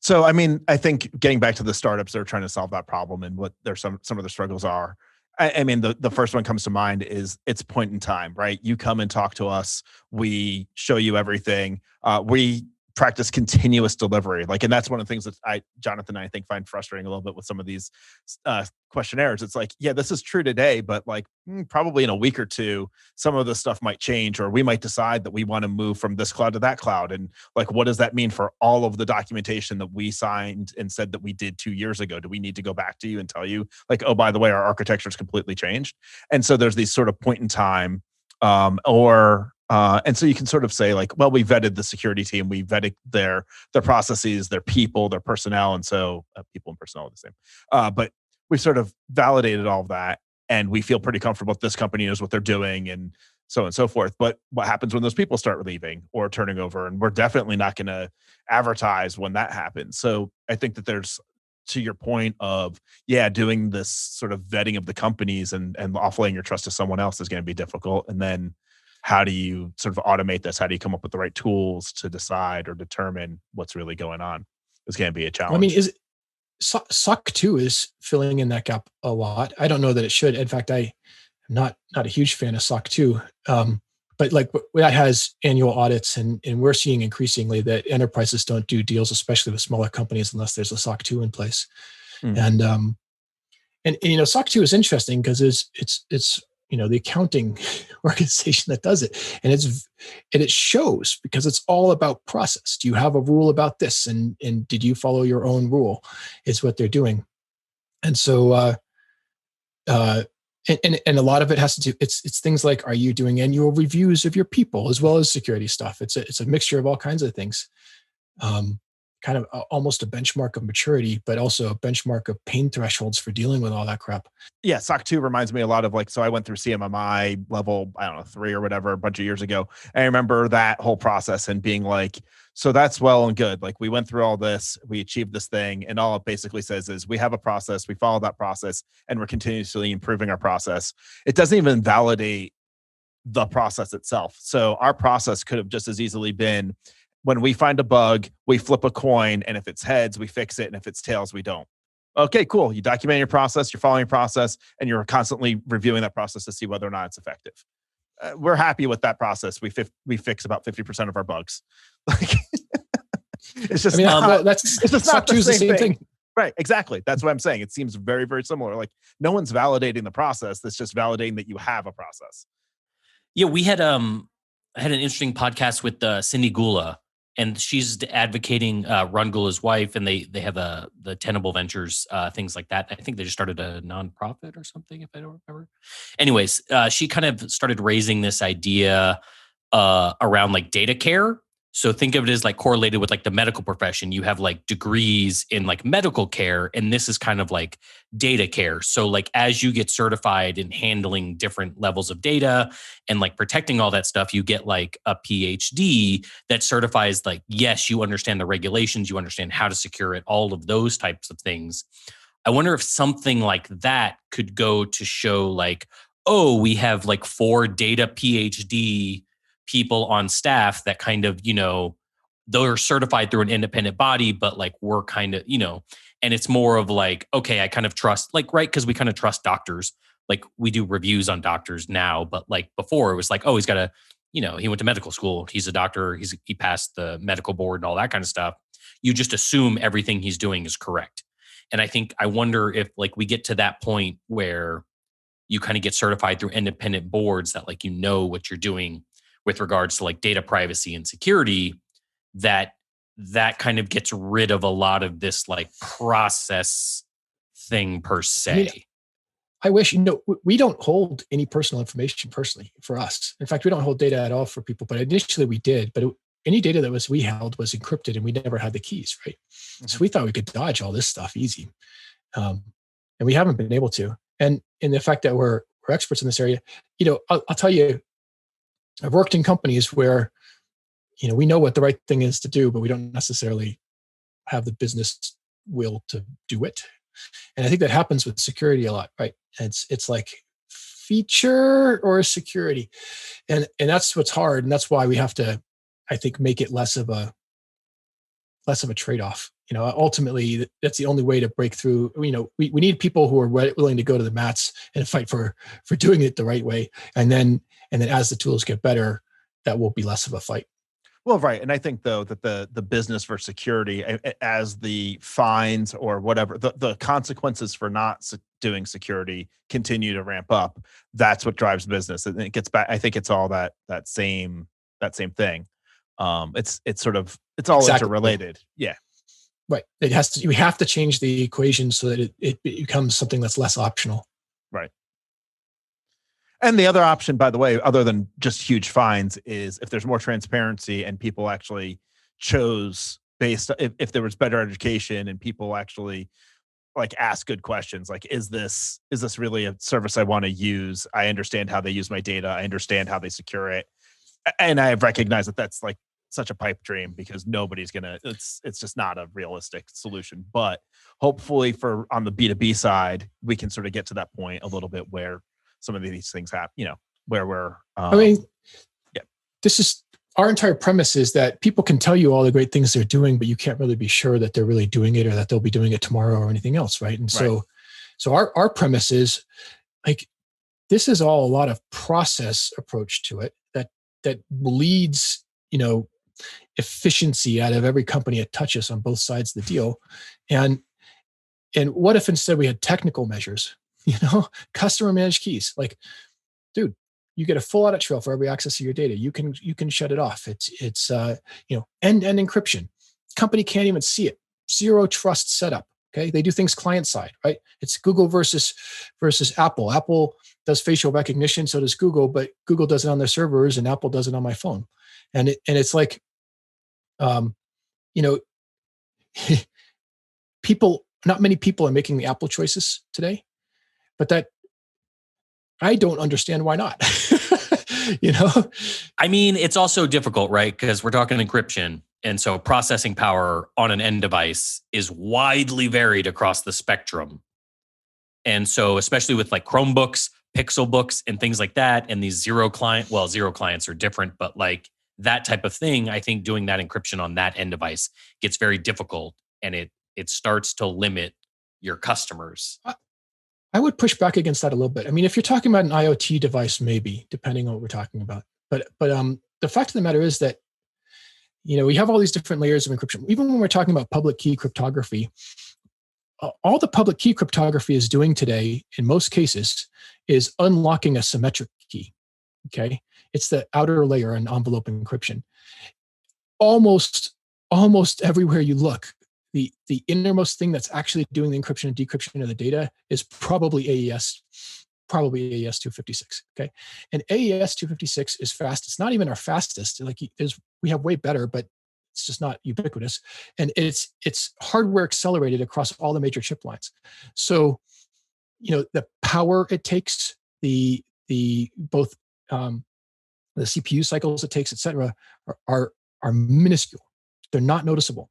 So, I think getting back to the startups that are trying to solve that problem and what some of the struggles are, the first one comes to mind is it's point in time, right? You come and talk to us. We show you everything. We practice continuous delivery. And that's one of the things that Jonathan and I think find frustrating a little bit with some of these questionnaires. It's yeah, this is true today, but probably in a week or two, some of the stuff might change, or we might decide that we want to move from this cloud to that cloud. And what does that mean for all of the documentation that we signed and said that we did 2 years ago? Do we need to go back to you and tell you oh, by the way, our architecture is completely changed? And so there's these sort of point in time, and so you can sort of say well, we vetted the security team, we vetted their processes, their people, their personnel. And so people and personnel are the same. But we sort of validated all of that, and we feel pretty comfortable that this company knows what they're doing and so on and so forth. But what happens when those people start leaving or turning over? And we're definitely not going to advertise when that happens. So I think that there's, to your point of, doing this sort of vetting of the companies and offloading your trust to someone else is going to be difficult. And then how do you sort of automate this? How do you come up with the right tools to decide or determine what's really going on? It's going to be a challenge.
I mean, SOC 2 is filling in that gap a lot. I don't know that it should. In fact, I'm not a huge fan of SOC 2. But like that has annual audits, and we're seeing increasingly that enterprises don't do deals, especially with smaller companies, unless there's a SOC 2 in place. And SOC 2 is interesting because it's the accounting organization that does it, and it shows because it's all about process. Do you have a rule about this, and did you follow your own rule? Is what they're doing, and so. And a lot of it has to do, it's things like, are you doing annual reviews of your people as well as security stuff? It's a mixture of all kinds of things. Kind of almost a benchmark of maturity, but also a benchmark of pain thresholds for dealing with all that crap.
Yeah, SOC 2 reminds me a lot of so I went through CMMI level, 3 or whatever, a bunch of years ago. And I remember that whole process and being like, so that's well and good. Like, we went through all this, we achieved this thing, and all it basically says is we have a process, we follow that process, and we're continuously improving our process. It doesn't even validate the process itself. So our process could have just as easily been, when we find a bug, we flip a coin, and if it's heads, we fix it, and if it's tails, we don't. Okay, cool. You document your process, you're following your process, and you're constantly reviewing that process to see whether or not it's effective. We're happy with that process. We fix about 50% of our bugs. Like, it's just
it's just
not the
same thing.
Right, exactly. That's what I'm saying. It seems very, very similar. Like, no one's validating the process. That's just validating that you have a process.
Yeah, we had I had an interesting podcast with Cindy Gula, and she's advocating Ron Gula's wife, and they have the Tenable Ventures, things like that. I think they just started a nonprofit or something, if I don't remember. Anyways, she kind of started raising this idea around like data care. So think of it as like correlated with like the medical profession. You have like degrees in like medical care, and this is kind of like data care. So like as you get certified in handling different levels of data and like protecting all that stuff, you get like a PhD that certifies like, yes, you understand the regulations, you understand how to secure it, all of those types of things. I wonder if something like that could go to show like, oh, we have like 4 data PhD people on staff that kind of, they're certified through an independent body, but like we're kind of, and it's more of like, okay, I kind of trust, like, right, because we kind of trust doctors. Like, we do reviews on doctors now, but like before it was like, oh, he's got a, he went to medical school, he's a doctor, he passed the medical board and all that kind of stuff. You just assume everything he's doing is correct. And I wonder if like we get to that point where you kind of get certified through independent boards that like, what you're doing with regards to like data privacy and security, that kind of gets rid of a lot of this like process thing per se.
I wish, we don't hold any personal information personally for us. In fact, we don't hold data at all for people, but initially we did. But any data that we held was encrypted, and we never had the keys, right? Mm-hmm. So we thought we could dodge all this stuff easy. And we haven't been able to. And in the fact that we're experts in this area, I'll tell you, I've worked in companies where, we know what the right thing is to do, but we don't necessarily have the business will to do it. And I think that happens with security a lot, right? It's like feature or security. And that's what's hard. And that's why we have to, I think, make it less of a trade-off. Ultimately, that's the only way to break through. We need people who are willing to go to the mats and fight for doing it the right way. And then as the tools get better, that will be less of a fight.
Well, right. And I think, though, that the business for security, as the fines or whatever, the consequences for not doing security continue to ramp up, that's what drives business. And it gets back. I think it's all that same thing. It's all exactly interrelated. Yeah.
Right. We have to change the equation so that it becomes something that's less optional.
Right. And the other option, by the way, other than just huge fines, is if there's more transparency and people actually chose if there was better education and people actually like ask good questions. Like, is this really a service I want to use? I understand how they use my data. I understand how they secure it. And I have recognized that that's like such a pipe dream because nobody's gonna. It's just not a realistic solution. But hopefully, for on the B2B side, we can sort of get to that point a little bit where some of these things happen. Where we're.
I mean,
yeah.
This is our entire premise is that people can tell you all the great things they're doing, but you can't really be sure that they're really doing it or that they'll be doing it tomorrow or anything else, right? And so our premise is like this is all a lot of process approach to it that bleeds, efficiency out of every company it touches on both sides of the deal. And what if instead we had technical measures, customer managed keys? Like, dude, you get a full audit trail for every access to your data. You can shut it off. It's end-to-end encryption. Company can't even see it. Zero trust setup. Okay, they do things client side, right? It's Google versus Apple. Apple does facial recognition, so does Google, but Google does it on their servers and Apple does it on my phone. And it's like, people. Not many people are making the Apple choices today, but that I don't understand why not.
I mean, it's also difficult, right? Because we're talking encryption. And so processing power on an end device is widely varied across the spectrum. And so especially with like Chromebooks, Pixel books, and things like that, and these zero clients are different, but like that type of thing, I think doing that encryption on that end device gets very difficult, and it starts to limit your customers.
I would push back against that a little bit. I mean, if you're talking about an IoT device, maybe, depending on what we're talking about. But the fact of the matter is that, we have all these different layers of encryption. Even when we're talking about public key cryptography, all the public key cryptography is doing today, in most cases, is unlocking a symmetric key. Okay, it's the outer layer in envelope encryption. Almost everywhere you look, the innermost thing that's actually doing the encryption and decryption of the data is probably AES 256. Okay, and AES 256 is fast. It's not even our fastest. Like we have way better, but it's just not ubiquitous. And it's hardware accelerated across all the major chip lines. So, the power it takes, the both the CPU cycles it takes, et cetera, are minuscule. They're not noticeable.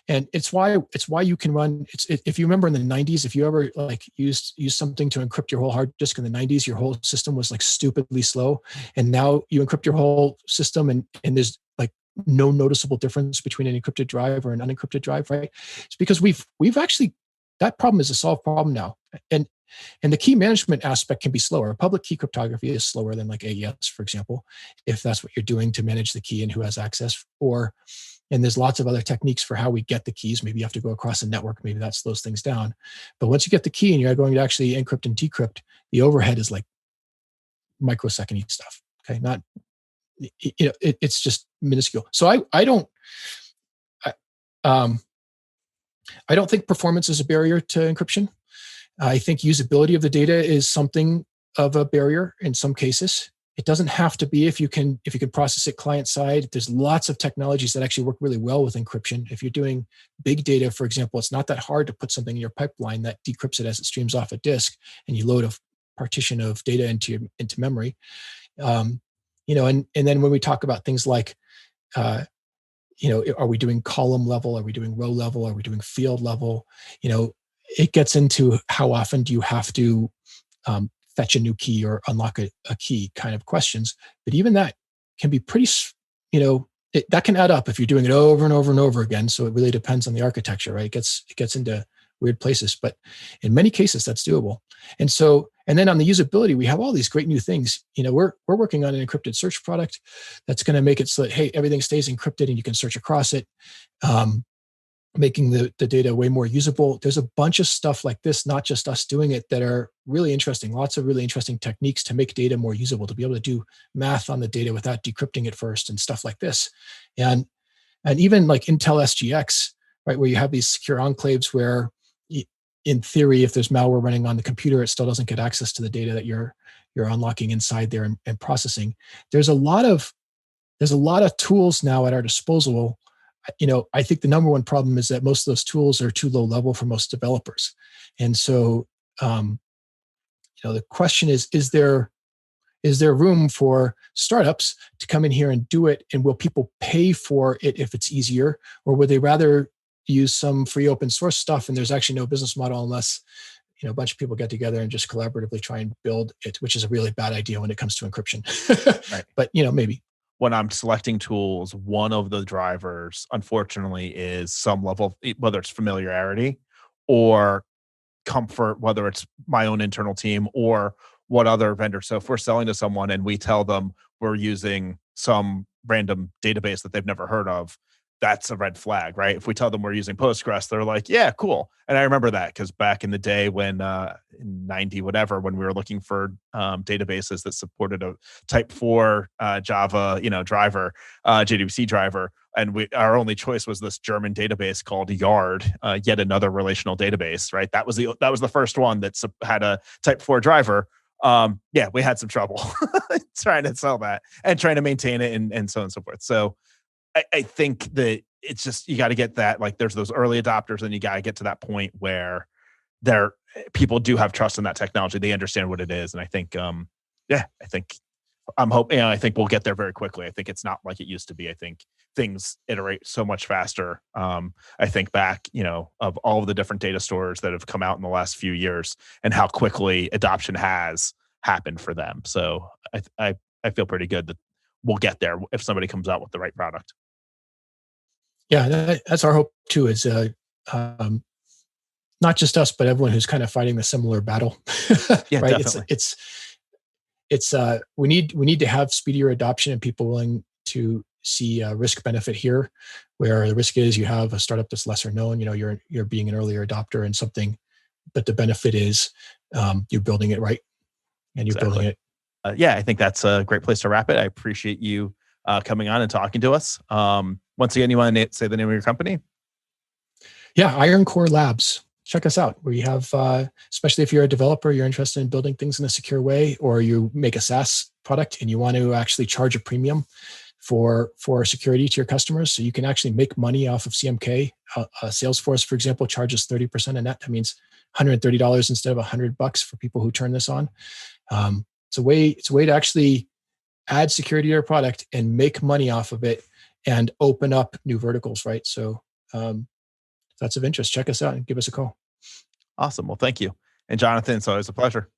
And it's why you can run. If you remember in the 90s, if you ever like used something to encrypt your whole hard disk in the 90s, your whole system was like stupidly slow. And now you encrypt your whole system, and there's like no noticeable difference between an encrypted drive or an unencrypted drive, right? It's because we've actually, that problem is a solved problem now. And the key management aspect can be slower. Public key cryptography is slower than like AES, for example, if that's what you're doing to manage the key and who has access. And there's lots of other techniques for how we get the keys. Maybe you have to go across a network. Maybe that slows things down. But once you get the key and you're going to actually encrypt and decrypt, the overhead is like microsecond stuff. Okay, not it's just minuscule. So I don't think performance is a barrier to encryption. I think usability of the data is something of a barrier in some cases. It doesn't have to be if you can process it client side. There's lots of technologies that actually work really well with encryption. If you're doing big data, for example, it's not that hard to put something in your pipeline that decrypts it as it streams off a disk, and you load a partition of data into memory. And then when we talk about things like, are we doing column level? Are we doing row level? Are we doing field level? It gets into how often do you have to fetch a new key or unlock a key kind of questions. But even that can be pretty, that can add up if you're doing it over and over and over again. So it really depends on the architecture, right? It gets into weird places, but in many cases that's doable. And then on the usability, we have all these great new things. We're working on an encrypted search product that's going to make it so that, hey, everything stays encrypted and you can search across it. Making the data way more usable. There's a bunch of stuff like this, not just us doing it, that are really interesting. Lots of really interesting techniques to make data more usable, to be able to do math on the data without decrypting it first and stuff like this. And even like Intel SGX, right, where you have these secure enclaves where, in theory, if there's malware running on the computer, it still doesn't get access to the data that you're unlocking inside there and processing. There's a lot of tools now at our disposal I think the number one problem is that most of those tools are too low level for most developers. And so, the question is there room for startups to come in here and do it? And will people pay for it if it's easier? Or would they rather use some free open source stuff and there's actually no business model unless a bunch of people get together and just collaboratively try and build it, which is a really bad idea when it comes to encryption.
Right.
But maybe.
When I'm selecting tools, one of the drivers, unfortunately, is some level of, whether it's familiarity or comfort, whether it's my own internal team or what other vendor. So if we're selling to someone and we tell them we're using some random database that they've never heard of, that's a red flag, right? If we tell them we're using Postgres, they're like, yeah, cool. And I remember that because back in the day when in 90, whatever, when we were looking for databases that supported a type 4 Java, driver, JDBC driver, and our only choice was this German database called Yard, yet another relational database, right? That was the first one that had a type 4 driver. We had some trouble trying to sell that and trying to maintain it and so on and so forth. So I think that it's just, you got to get that, like there's those early adopters and you got to get to that point where people do have trust in that technology. They understand what it is. And I think, I'm hoping, I think we'll get there very quickly. I think it's not like it used to be. I think things iterate so much faster. I think back, of all of the different data stores that have come out in the last few years and how quickly adoption has happened for them. So I feel pretty good that we'll get there if somebody comes out with the right product.
Yeah, that's our hope too. Is not just us, but everyone who's kind of fighting a similar battle.
Yeah,
right.
definitely.
It's we need to have speedier adoption and people willing to see risk benefit here, where the risk is you have a startup that's lesser known. You're being an earlier adopter in something, but the benefit is you're building it right, and you're building it.
I think that's a great place to wrap it. I appreciate you coming on and talking to us. Once again, you want to say the name of your company?
Yeah, Iron Core Labs. Check us out. We have, especially if you're a developer, you're interested in building things in a secure way, or you make a SaaS product and you want to actually charge a premium for security to your customers, so you can actually make money off of CMK. Salesforce, for example, charges 30% of net. That means $130 instead of $100 for people who turn this on. It's a way to actually add security to your product and make money off of it and open up new verticals, right? So if that's of interest, check us out and give us a call.
Awesome. Well, thank you. And Jonathan, it's always a pleasure.